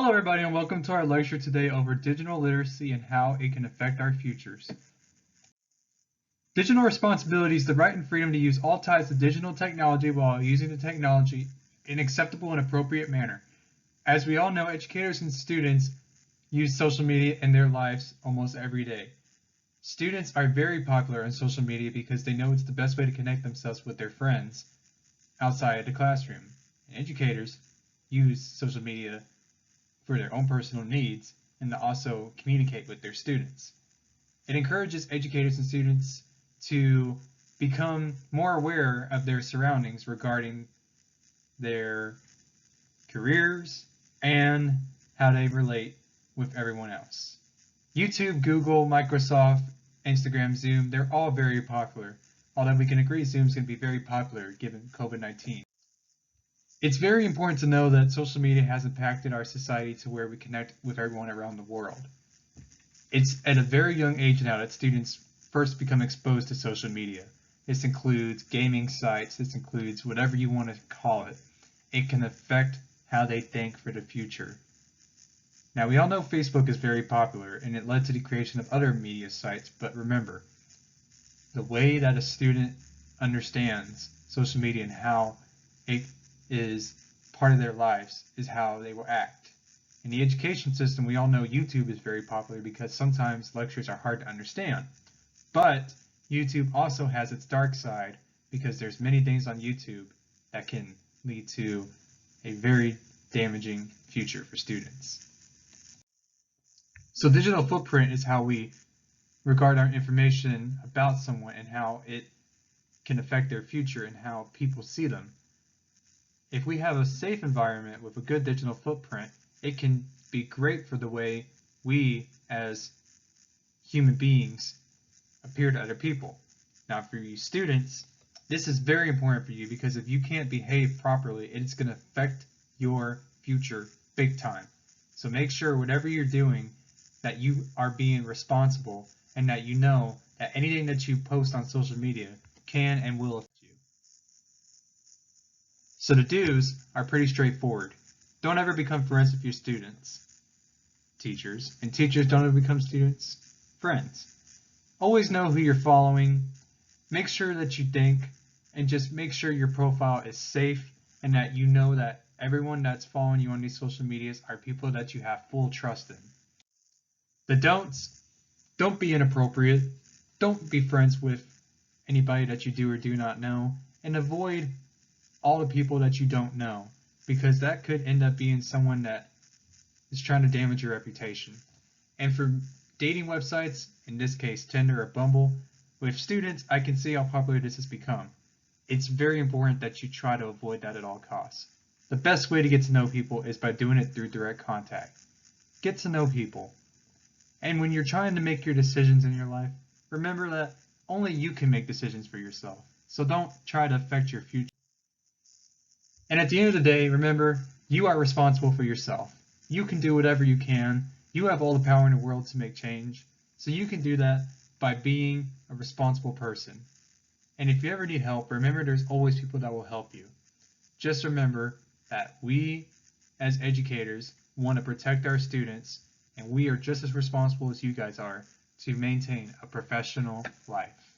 Hello everybody and welcome to our lecture today over digital literacy and how it can affect our futures. Digital responsibility is the right and freedom to use all types of digital technology while using the technology in an acceptable and appropriate manner. As we all know, educators and students use social media in their lives almost every day. Students are very popular on social media because they know it's the best way to connect themselves with their friends outside the classroom. And educators use social media for their own personal needs and to also communicate with their students. It encourages educators and students to become more aware of their surroundings regarding their careers and how they relate with everyone else. YouTube, Google, Microsoft, Instagram, Zoom, they're all very popular, although we can agree Zoom is going to be very popular given COVID-19. It's very important to know that social media has impacted our society to where we connect with everyone around the world. It's at a very young age now that students first become exposed to social media. This includes gaming sites, this includes whatever you want to call it. It can affect how they think for the future. Now we all know Facebook is very popular and it led to the creation of other media sites, but remember, the way that a student understands social media and how it is part of their lives is how they will act. In the education system, we all know YouTube is very popular because sometimes lectures are hard to understand. But YouTube also has its dark side because there's many things on YouTube that can lead to a very damaging future for students. So digital footprint is how we regard our information about someone and how it can affect their future and how people see them. If we have a safe environment with a good digital footprint, it can be great for the way we as human beings appear to other people. Now for you students, this is very important for you because if you can't behave properly, it's going to affect your future big time. So make sure whatever you're doing that you are being responsible and that you know that anything that you post on social media can and will affect you. So the do's are pretty straightforward. Don't ever become friends with your students, teachers, and teachers don't ever become students, friends. Always know who you're following. Make sure that you think and just make sure your profile is safe and that you know that everyone that's following you on these social medias are people that you have full trust in. The don'ts, don't be inappropriate. Don't be friends with anybody that you do or do not know, and avoid all the people that you don't know, because that could end up being someone that is trying to damage your reputation. And for dating websites, in this case Tinder or Bumble, with students, I can see how popular this has become. It's very important that you try to avoid that at all costs. The best way to get to know people is by doing it through direct contact. Get to know people. And when you're trying to make your decisions in your life, remember that only you can make decisions for yourself. So don't try to affect your future. And at the end of the day, remember, you are responsible for yourself. You can do whatever you can. You have all the power in the world to make change. So you can do that by being a responsible person. And if you ever need help, remember there's always people that will help you. Just remember that we, as educators, want to protect our students, and we are just as responsible as you guys are to maintain a professional life.